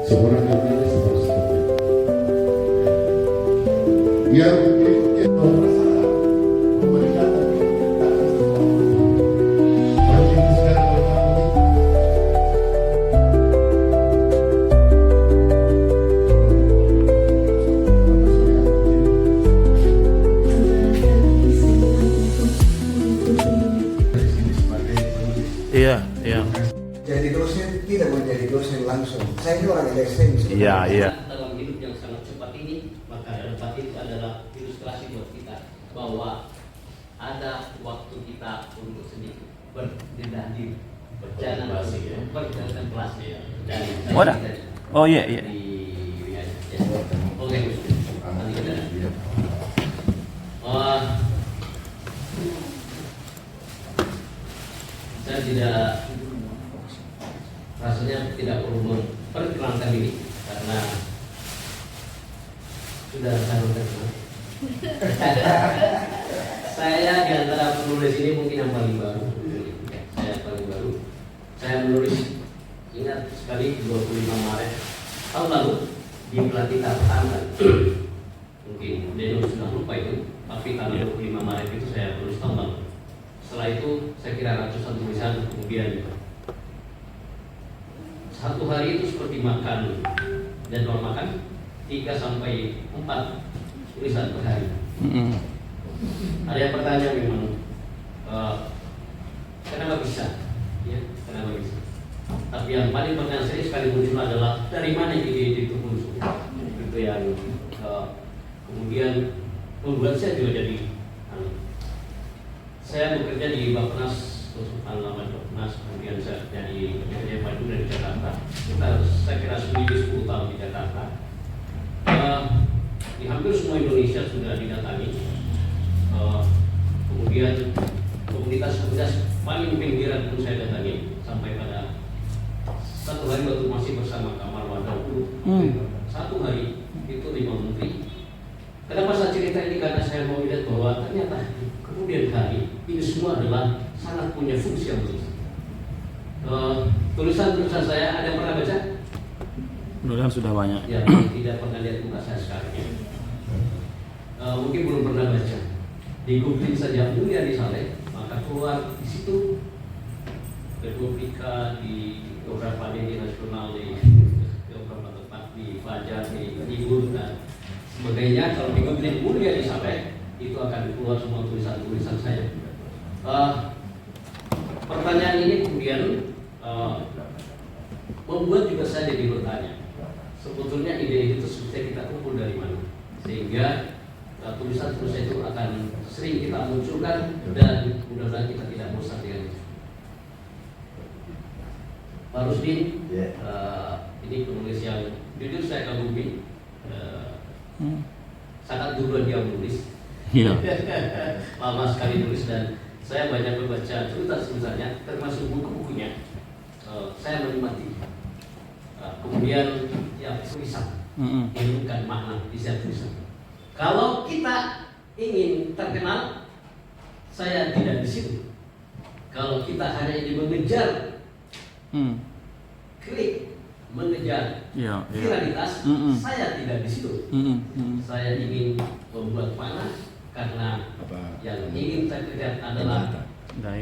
seorang Indonesia harus seperti itu. Yang berikutnya masalah memberikan sesuatu. Kalau ini sekarang Iya, iya. Jadi dosen tidak mau jadi dosen langsung. Saya ini orang LSM. Iya, iya. Dalam hidup yang sangat cepat ini, maka dapat itu adalah ilustrasi buat kita bahwa ada waktu kita untuk sedikit berdiam diri, berjalan berkontemplasi. Wadah. Oh iya, iya. Oke. Saya tidak rasanya tidak perlu memperkenalkan diri karena sudah sangat terkenal. Saya di antara penulis ini mungkin yang paling baru. Saya paling baru. Saya menulis, ingat sekali, 25 Maret tahun lalu di Pelatihan Pertama. Mungkin Deno sudah lupa itu, tapi tanggal 25 Maret itu saya tulis tahun lalu. Setelah itu saya kira ratusan tulisan, kemudian satu hari itu seperti makan jadwal makan 3 sampai 4 tulisan per hari. Ada yang bertanya memang kenapa bisa? Ya, kenapa bisa? Tapi yang paling pertanyaan saya sekali muncul adalah dari mana ide itu muncul? Itu yang kemudian membuat saya juga jadi saya bekerja di Bappenas, Laman Bappenas, kemudian saya jadi pekerja Bandung dari Jakarta. Saya kira seminggu 10 tahun di Jakarta. Di hampir semua Indonesia sudah didatangi. Kemudian komunitas-komunitas paling pinggiran pun saya datangi sampai pada satu hari waktu masih bersama Kamar Wadah satu hari itu 5 menteri. Kenapa saya cerita ini? Karena saya mau lihat bahwa ternyata kemudian hari ini semua adalah sangat punya fungsi yang besar. Tulisan-tulisan saya ada yang pernah baca? Mudah-mudahan sudah banyak. Ya, tidak pernah lihat muka saya sekarang ya. Mungkin belum pernah baca. Di Google saja Mulia di Saleh, maka keluar di situ Republika di beberapa media nasional, di beberapa tempat, di Fajar, di Libur dan sebagainya. Kalau di Google Mulia di Saleh, itu akan keluar semua tulisan-tulisan saya. Pertanyaan ini kemudian membuat juga saya jadi bertanya, sebetulnya ide itu sebetulnya kita kumpul dari mana, sehingga tulisan-tulisan itu akan sering kita munculkan dan mudah-mudahan kita tidak bosan dengan itu. Pak Rusdin, ini penulis yang jujur saya kagumi, sangat duluan dia menulis. Iya. Lama sekali nulis dan saya banyak membaca cerita-ceritanya, termasuk buku-bukunya. Saya menikmati. Kemudian ya tulisan, menemukan makna di setiap tulisan. Kalau kita ingin terkenal, saya tidak di situ. Kalau kita hanya ingin mengejar klik, mengejar viralitas, saya tidak di situ. Saya ingin membuat makna. Karena yang ingin saya kejar adalah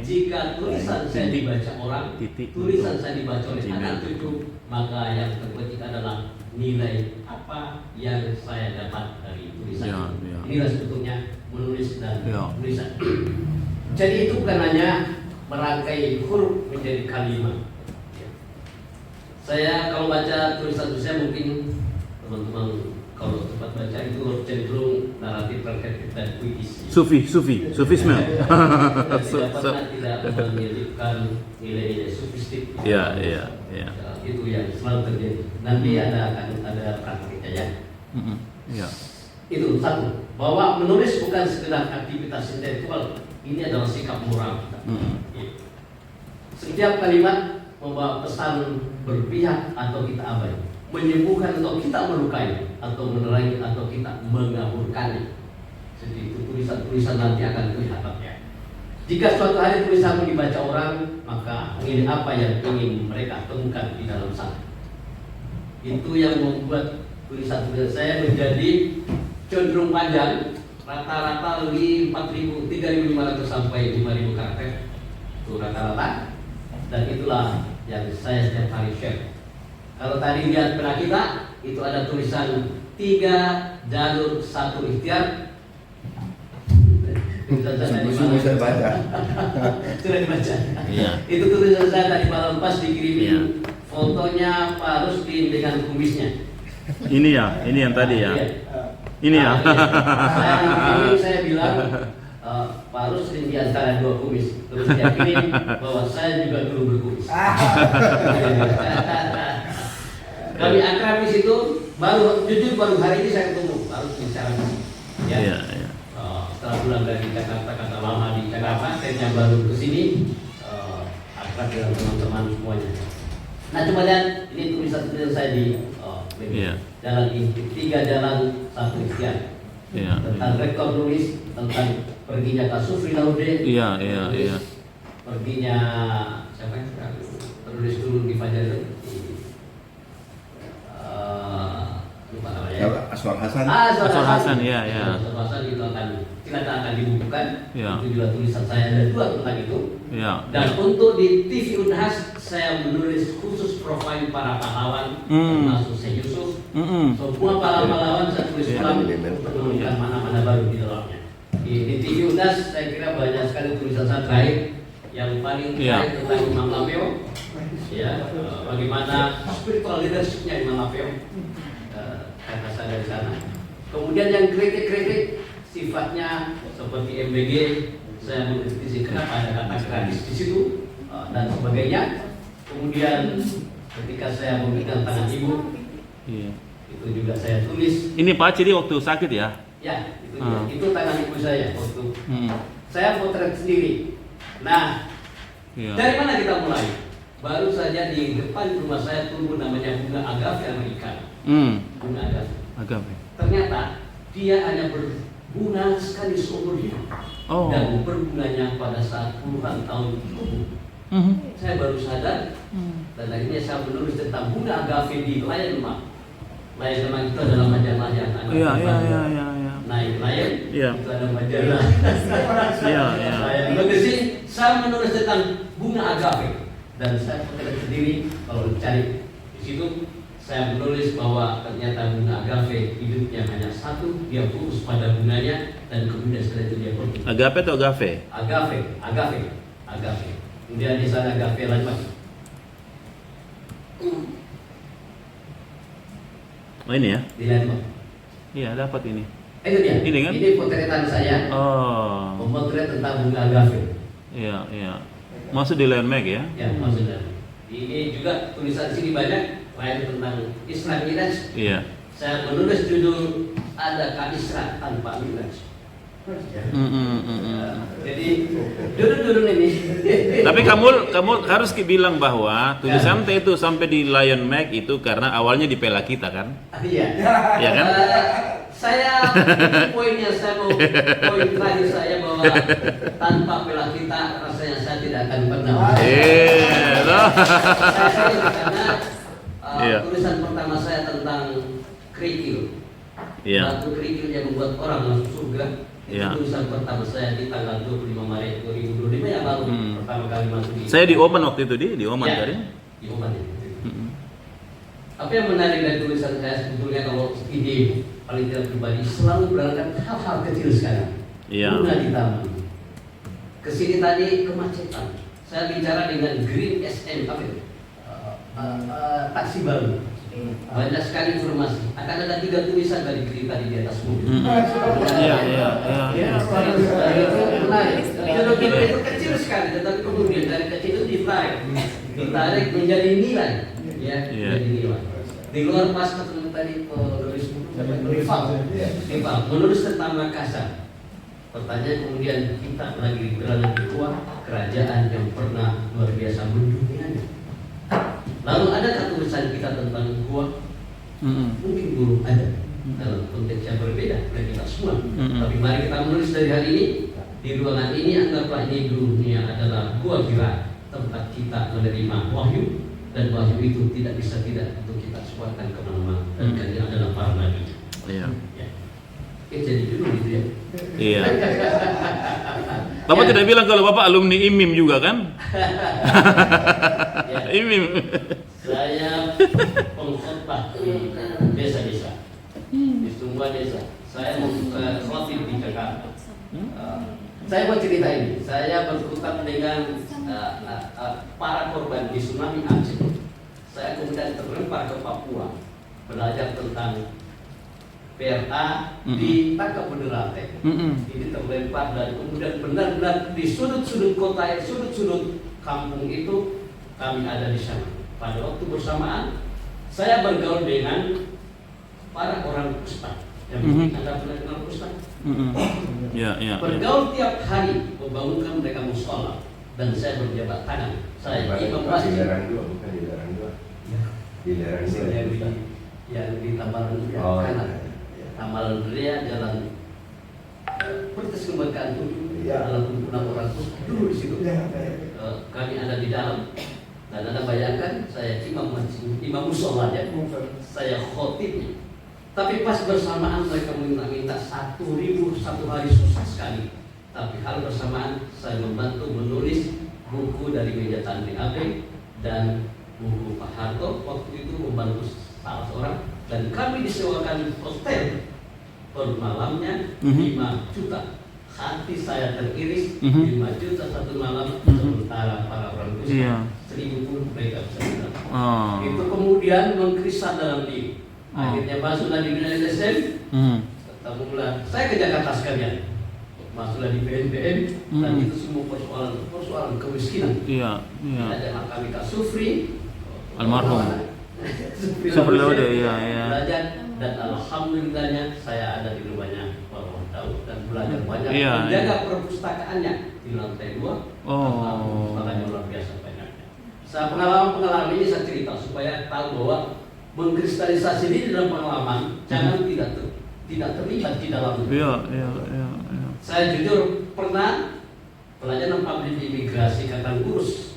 jika tulisan saya dibaca orang, tulisan saya dibaca oleh anak cucu, maka yang terpenting adalah nilai apa yang saya dapat dari tulisan. Inilah sebetulnya menulis dan tulisan. Jadi itu bukan hanya merangkai huruf menjadi kalimat. Saya kalau baca tulisan saya mungkin teman-teman kalau tempat baca itu cenderung naratif terkait dan puisi. Sufisme. Tidak menyelipkan nilai sufistik. Iya. Itu yang selalu terjadi. Nanti ada praktiknya ya. Iya. Itu satu, bahwa menulis bukan sekedar aktivitas intelektual, ini adalah sikap moral kita. Setiap kalimat membawa pesan berpihak atau kita abai, menyembuhkan atau kita melukai, atau menerangi atau kita mengaburkannya. Jadi itu tulisan-tulisan nanti akan kelihatan ya. Jika suatu hari tulisanmu dibaca orang, maka ini apa yang ingin mereka temukan di dalam sana. Itu yang membuat tulisan-tulisan saya menjadi cenderung panjang, rata-rata 3.500 sampai 5.000 karakter itu rata-rata, dan itulah yang saya setiap hari share. Kalau tadi lihat pernah kita itu ada tulisan 3 jalur 1 ikhtiar. Sungguh saya baca. Sudah dibaca. Iya. Itu tulisan saya tadi malam pas dikirimin Iya. fotonya Pak Rusdin dengan kumisnya. Ini ya, ini yang tadi ya. Iya. Ini ya. Saya bilang Pak Rusdin di antara 2 kumis. Terus dia kirim bahwa saya juga dulu berkumis. Kami akrab di situ. Jujur baru hari ini saya ketemu Pak Rusdin secara fisik. Ya. Iya, iya. Setelah pulang dari Jakarta, kata lama di Jakarta, saya baru ke sini, akrab dengan teman-teman semuanya. Nah, coba lihat ini tulisan-tulisan saya di Iya. jalan ini, 3 jalan 1 ikhtiar. Iya. Tentang rekor nulis, tentang perginya Kak Sufri Laude. Iya, iya, iya. Perginya siapa yang penulis dulu di Fajar itu? Lupa namanya. Aswar Hasan. Aswar Hasan, iya, iya. Aswar Hasan itu akan dibukukan. Iya. Itu juga tulisan saya ada 2 tentang itu. Iya. Dan untuk di TV Unhas saya menulis khusus profil para pahlawan, termasuk Syekh Yusuf. Semua pahlawan saya tulis ulang untuk menunjukkan mana-mana baru di dalamnya. Di TV Unhas saya kira banyak sekali tulisan saya terakhir. Yang paling terakhir tentang Imam Lampeo, ya, bagaimana spiritual leadership-nya Imam Lampeo, kata saya dari sana. Kemudian yang kritik-kritik sifatnya seperti MBG, saya mengkritisi kenapa ada kata gratis di situ dan sebagainya. Kemudian ketika saya memegang tangan ibu, itu juga saya tulis. Ini Pak Ciri waktu sakit ya? Ya, itu dia. Itu tangan ibu saya waktu saya potret sendiri. Nah, dari mana kita mulai? Baru saja di depan rumah saya tumbuh namanya bunga agave Amerika. Bunga agave. Agave. Ternyata dia hanya berbunga sekali seumur hidup. Dan berbunganya pada saat puluhan tahun tumbuh. Saya baru sadar dan akhirnya saya menulis tentang bunga agave di Lion Mark. Lion Mark itu adalah majalah yang ada. Iya. Naik Lion, itu ada majalah. Iya. Saya menulis tentang bunga agave dan saya potret sendiri. Kalau dicari di situ, saya menulis bahwa ternyata bunga agave hidupnya hanya satu, dia fokus pada bunganya dan kemudian setelah itu dia pergi. Agape atau agave? Agave. Kemudian di sana agave lagi. Oh ini ya? Dilihat Pak. Iya, dapat ini. Itu dia. Ini kan? Ini potretan saya. Memotret tentang bunga agave. Iya. Masuk di Lion Mag ya? Ya, maksudnya. Ini juga tulisan sini banyak lain tentang Isra Miraj. Iya. Saya menulis judul Adakah Isra Tanpa Miraj. Jadi judul-judul ini. Tapi kamu harus bilang bahwa tulisan T itu sampai di Lion Mag itu karena awalnya di Pela Kita kan? Iya. Iya kan? Saya poinnya saya mau poin terakhir saya bahwa tanpa Pela Kita rasanya saya tidak akan pernah. Karena tulisan pertama saya tentang kerikil. Batu kerikil yang membuat orang masuk surga. Itu tulisan pertama saya di tanggal 25 Maret 2025 yang lalu pertama kali masuk di. Saya di Oman waktu itu di Oman tadi. Di Oman ya. Apa yang menarik dari tulisan saya sebetulnya kalau ide paling tidak pribadi selalu berangkat hal-hal kecil sekarang. Bunga di taman. Kesini tadi kemacetan. Saya bicara dengan Green SM apa itu? Taksi baru. Banyak sekali informasi. Akan ada 3 tulisan dari Green tadi di atas mobil. Iya. Itu kecil sekali, tetapi kemudian dari kecil itu ditarik menjadi nilai. Menjadi nilai. Di luar pas ketemu tadi penulis Rival menulis tentang Makassar. Pertanyaan kemudian kita lagi berada di luar kerajaan yang pernah luar biasa mendunianya. Lalu adakah tulisan kita tentang gua? Mungkin belum ada dalam konteks yang berbeda dari kita semua. Tapi mari kita menulis dari hari ini di ruangan ini, anggaplah ini dunia adalah gua kira tempat kita menerima wahyu dan wahyu itu tidak bisa tidak untuk kita sebarkan kemana-mana, dan kalian adalah para nabi. Iya. Ya. Jadi dulu gitu ya. Iya. Bapak tidak bilang kalau Bapak alumni IMIM juga kan? Ya. IMIM. Saya pengkhotbah di desa-desa, di semua desa. Saya mau khotib di Jakarta. Saya mau cerita ini. Saya berkutat dengan para korban di tsunami Aceh. Saya kemudian terlempar ke Papua, belajar tentang PRA di Tangkap Benerate. Ini terlempar dan kemudian benar-benar di sudut-sudut kota, sudut-sudut kampung itu kami ada di sana. Pada waktu bersamaan saya bergaul dengan para orang ustaz. Yang mungkin Anda pernah kenal ustaz? Ya. Bergaul tiap hari, membangunkan mereka musola, dan saya berjabat tangan. Saya imam masjid. Di daerah dua, bukan di daerah dua. Di daerah dua. Yang di Tambalan Ria, Oh, kanan. iya. Tambalan Ria, jalan Pertis Kemerdekaan 7, jalan Tungguna orang dulu di situ. Kami ada di dalam. Dan Anda bayangkan, saya imam masjid, imam musolanya, saya khotibnya. Tapi pas bersamaan mereka minta 1.000 satu hari, susah sekali. Tapi hal bersamaan saya membantu menulis buku dari meja Tantri Abe dan buku Pak Harto. Waktu itu membantu salah seorang, dan kami disewakan hotel per malamnya 5 juta. Hati saya teriris, 5 juta satu malam, sementara para orang Kristen 1.000 pun mereka bisa bilang. Itu kemudian mengkrisat dalam diri. Akhirnya masuklah di dunia LSM, ketemulah saya ke Jakarta sekalian, masuklah di BNPM, dan itu semua persoalan kemiskinan. Iya. Ada kami Kak Sufri, Almarhum. Sufri Laude, iya. belajar, dan alhamdulillahnya saya ada di rumahnya Pak Daud dan belajar banyak, Iya, menjaga perpustakaannya di lantai 2. Perpustakaannya luar biasa banyaknya. Saya pengalaman ini saya cerita supaya tahu bahwa mengkristalisasi diri dalam pengalaman, jangan tidak terlibat di dalam. Iya. Saya jujur pernah belajar publik imigrasi kata gurus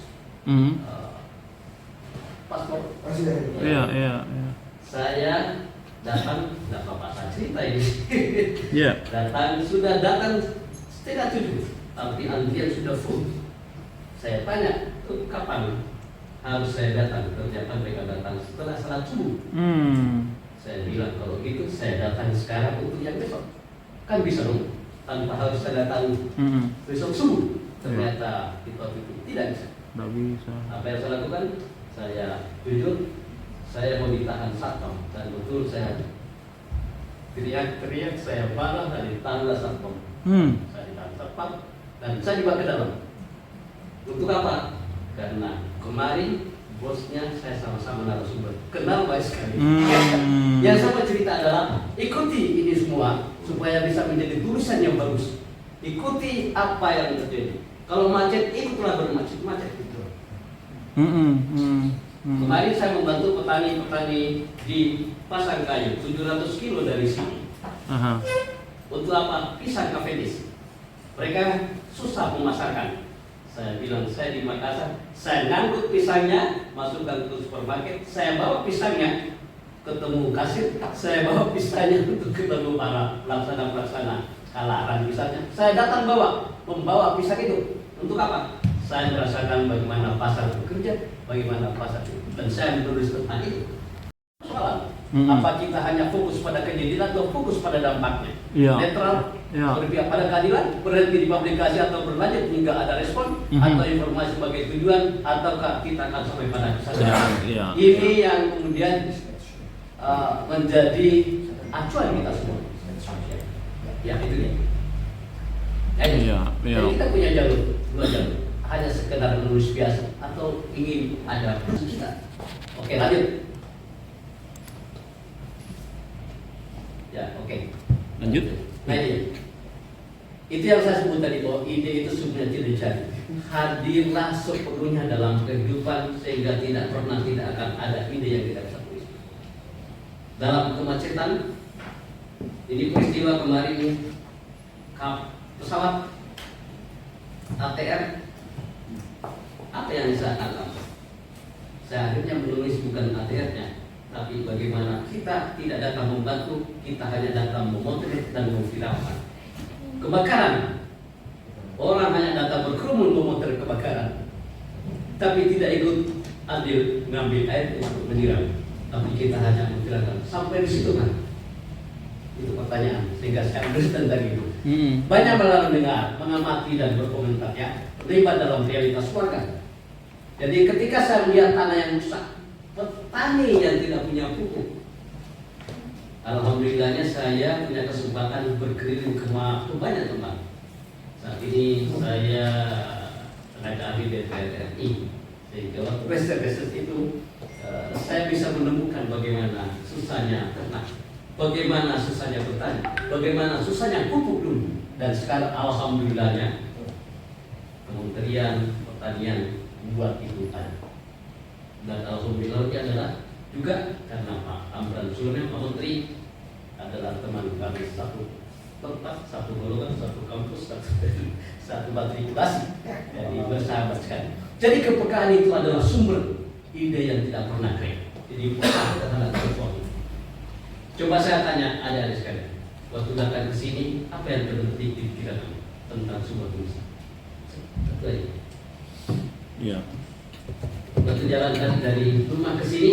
paspor Presiden. Iya. saya datang, tidak apa-apa saya cerita ini. Iya. Sudah datang setengah 7, tapi antrian sudah full. Saya tanya, tuh kapan harus saya datang? Ternyata mereka datang setelah salat subuh. Saya bilang kalau gitu saya datang sekarang untuk yang besok. Kan bisa dong, tanpa harus saya datang besok subuh. Ternyata itu tidak bisa. Tidak bisa. Apa yang saya lakukan? Saya jujur, saya mau ditahan satpam, dan betul saya teriak-teriak, saya marah dari tangga satpam. Saya ditahan satpam dan saya dibawa ke dalam. Untuk apa? Karena kemarin bosnya saya sama-sama narasumber, kenal baik sekali. Yang saya mau cerita adalah ikuti ini semua supaya bisa menjadi tulisan yang bagus. Ikuti apa yang terjadi. Kalau macet, ikutlah bermacet-macet gitu. Kemarin saya membantu petani-petani di Pasangkayu, 700 kilo dari sini. Untuk apa? Pisang Cavendish. Mereka susah memasarkan. Saya bilang, saya di Makassar, saya ngangkut pisangnya, masukkan ke supermarket, saya bawa pisangnya, ketemu kasir, saya bawa pisangnya untuk ketemu para pelaksana-pelaksana kalaran misalnya. Saya datang membawa pisang itu. Untuk apa? Saya merasakan bagaimana pasar bekerja, bagaimana pasar itu. Dan saya menulis tentang itu. Soalan, apa kita hanya fokus pada kejadian atau fokus pada dampaknya? Netral, berpihak pada keadilan, berhenti di publikasi atau berlanjut hingga ada respon, atau informasi sebagai tujuan, ataukah kita akan sampai pada kesadaran? Ini yang kemudian menjadi acuan kita semua. Ya itu dia. Jadi kita punya dua jalur. Hanya sekedar menulis biasa atau ingin ada kita. Oke, lanjut. Ya, oke. Lanjut. Nah ini, itu yang saya sebut tadi bahwa ide itu sebenarnya tidak dicari. Hadirlah sepenuhnya dalam kehidupan sehingga tidak akan ada ide yang tidak bisa tulis. Dalam kemacetan, ini peristiwa kemarin pesawat ATR, apa yang saya tangkap? Saya akhirnya menulis bukan ATR-nya, tapi bagaimana kita tidak datang membantu, kita hanya datang memotret dan memviralkan. Kebakaran, orang hanya datang berkerumun memotret kebakaran, tapi tidak ikut ambil ngambil air untuk menyiram, tapi kita hanya memviralkan. Sampai di situ kan? Itu pertanyaan, sehingga sekarang Kristen tadi itu. Banyak malah mendengar, mengamati dan berkomentar ya, terlibat dalam realitas warga. Jadi ketika saya melihat tanah yang rusak, petani yang tidak punya pupuk, alhamdulillahnya saya punya kesempatan berkeliling ke banyak tempat. Saat ini saya tenaga ahli DPR RI, sehingga waktu riset itu saya bisa menemukan bagaimana susahnya ternak, bagaimana susahnya petani, bagaimana susahnya pupuk dulu. Dan sekarang alhamdulillahnya Kementerian Pertanian membuat itu ada. Dan alhamdulillahnya adalah juga karena Pak Amran Sulaiman, Pak Menteri adalah teman kami satu tempat, satu golongan, satu kampus, satu matrikulasi. Jadi bersahabat sekali. Jadi kepekaan itu adalah sumber ide yang tidak pernah kering. Jadi kita sangat sesuatu. Coba saya tanya adik-adik sekalian, waktu datang ke sini apa yang terbetik di pikiran kamu tentang sebuah tulisan? Satu aja. Iya. Waktu jalan dari rumah ke sini,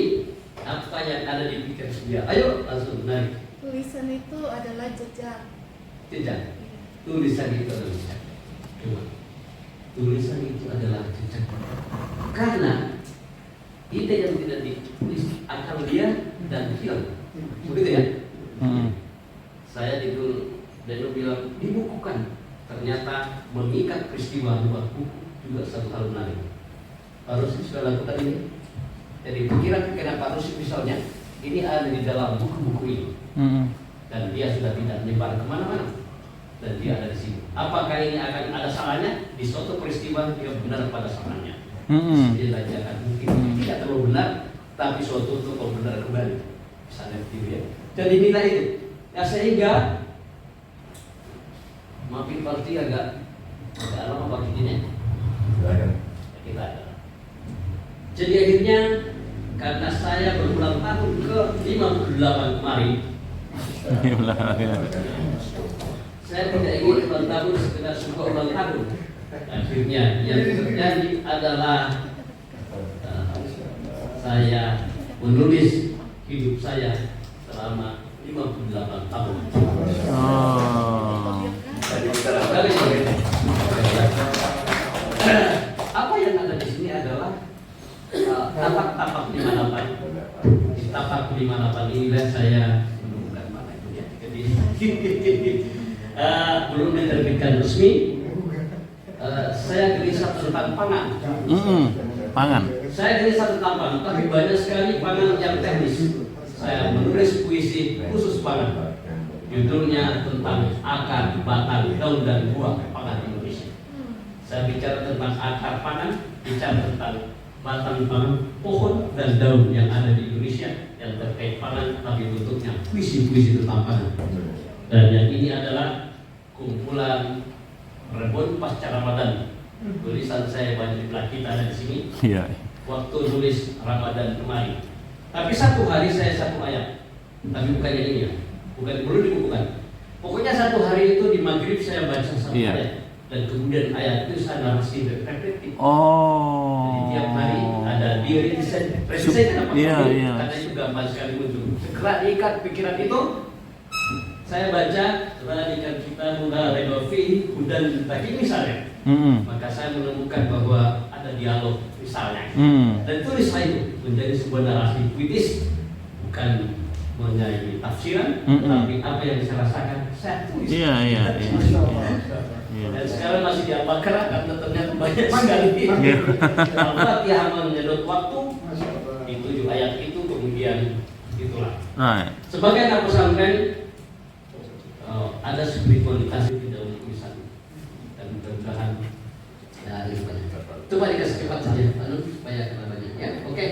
apa yang ada di pikiran dia? Ayo langsung naik. Tulisan itu adalah jejak. Jejak. Tulisan itu adalah jejak. Coba. Tulisan itu adalah jejak. Karena ide yang tidak ditulis akan dia dan hilang. Begitu ya? Saya dulu bilang dibukukan. Ternyata mengikat peristiwa buat buku juga satu hal menarik. Pak Rusi sudah lakukan ini. Jadi pikiran-pikiran Pak Rusi misalnya ini ada di dalam buku-buku ini, dan dia sudah tidak menyebar kemana-mana, dan dia ada di sini. Apakah ini akan ada salahnya? Di suatu peristiwa dia benar pada salahnya. Dia akan mungkin tidak terlalu benar, tapi suatu untuk benar kembali. Misalnya gitu ya. Jadi nilai itu. Ya sehingga maafin parti agak lama parti ini. Kita ada. Jadi akhirnya karena saya berulang tahun ke 58 kemarin, saya tidak ingin ulang tahun sekedar sebuah ulang tahun. Akhirnya yang terjadi adalah saya menulis hidup saya selama 58 tahun. Apa yang ada di sini adalah tapak-tapak 58. Di tapak 58 inilah saya menemukan mana itu ya. Jadi belum diterbitkan resmi. Saya gelisah tentang pangan. Pangan. Saya gelisah tentang pangan, tapi banyak sekali pangan yang teknis. Saya menulis puisi khusus pangan. Judulnya tentang akar, batang, daun dan buah pangan Indonesia. Saya bicara tentang akar pangan, bicara tentang batang pangan, pohon dan daun yang ada di Indonesia yang terkait pangan, tapi bentuknya puisi-puisi tentang pangan. Dan yang ini adalah kumpulan Rebon pasca Ramadan. Tulisan saya banyak kita ada di sini. Iya. Waktu nulis Ramadan kemarin. Tapi satu hari saya satu ayat. Tapi bukan yang ini ya. Bukan perlu dibukukan. Pokoknya satu hari itu di maghrib saya baca satu ayat. Dan kemudian ayat itu saya narasi reflektif. Jadi tiap hari ada diri saya. Kenapa? Karena itu gampang sekali muncul. Segera diikat pikiran itu. Saya baca perhatikan kita mudah redovi dan tadi misalnya, maka saya menemukan bahwa ada dialog misalnya, dan tulislah itu menjadi sebuah narasi puitis, bukan menjadi tafsiran, tapi apa yang saya rasakan saya tulis. Dan sekarang masih diapakan karena ternyata banyak sekali. Al-Fatihah menyedot waktu, di 7 ayat itu kemudian itulah. Sebagai anak pesantren. Ada spiritualitas di dalam tulisan dan mudah-mudahan ya coba dikasih cepat saja supaya kena banyak ya. Oke.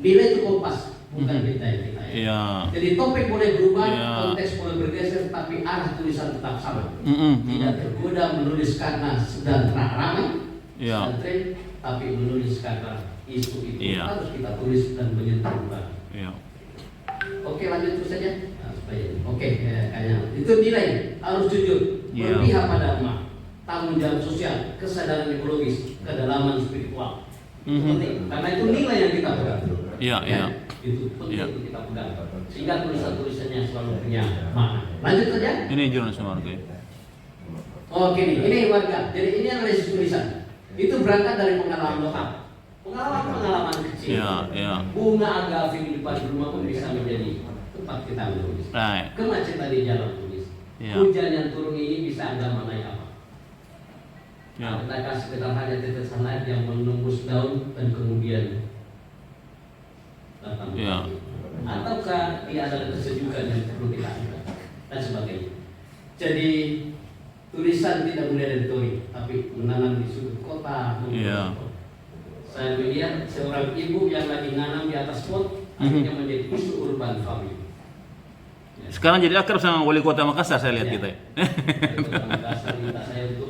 Nilai itu kompas bukan kita ya. Jadi topik boleh berubah, konteks boleh bergeser, tapi arah tulisan tetap sama. Tidak tergoda menulis karena sedang ramai pesantren, tapi menulis kata isu itu Iya. harus kita tulis dan menyentuh. Iya. Oke, lanjut terus saja. Nah, supaya oke, kayaknya itu nilai harus jujur, Iya. berpihak pada umat, tanggung jawab sosial, kesadaran ekologis, kedalaman spiritual. Itu Mhm. penting, karena itu nilai yang kita pegang. Iya, Ya, iya. itu penting Iya. untuk kita pegang. Sehingga tulisan-tulisannya selalu punya makna. Lanjut saja. Ini jurnalisme warga. Oke nih, ini warga. Jadi ini analisis tulisan. Itu berangkat dari pengalaman lokal. Pengalaman kecil. Iya, iya. Bunga agave di depan rumah pun bisa menjadi tempat kita menulis. Right. Kemacetan di jalan tulis. Iya. Hujan yang turun ini bisa Anda maknai apa? Ya. Adakah sekedar hanya tetesan air yang menembus daun dan kemudian datang? Iya. Ataukah dia adalah kesejukan yang perlu kita angkat dan sebagainya. Jadi tulisan tidak mulai dari teori, tapi menanam di sudut kota. Iya. Saya melihat seorang ibu yang lagi nanam di atas pot, akhirnya menjadi isu urban farming. Ya. Sekarang jadi akrab sama wali kota Makassar saya lihat Ya. kita. Ya. Makassar minta saya untuk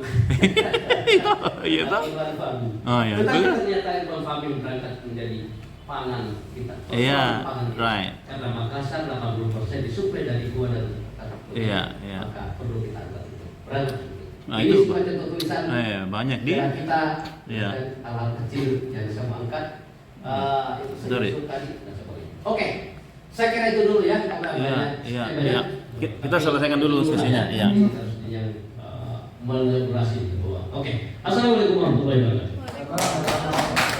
Iya tahu. urban farming. Oh iya. Tetapi Itu. ternyata urban farming berangkat menjadi pangan kita. Iya, Pangan kita. right. Karena Makassar 80% disuplai dari gua dan Iya, iya. maka perlu kita angkat itu. Berangkat. Nah, Ini itu- semua contoh tulisan. Iya, banyak di. Kira kita Iya. hal-hal kecil yang bisa mengangkat itu saja Sorry. usul tadi dan sebagainya. Oke, saya kira itu dulu ya karena Iya, banyak. iya, banyak. iya. Kita selesaikan dulu sesinya. Iya. Harus yang meleburasi itu. Oke, assalamualaikum warahmatullahi wabarakatuh. Waalaikumsalam.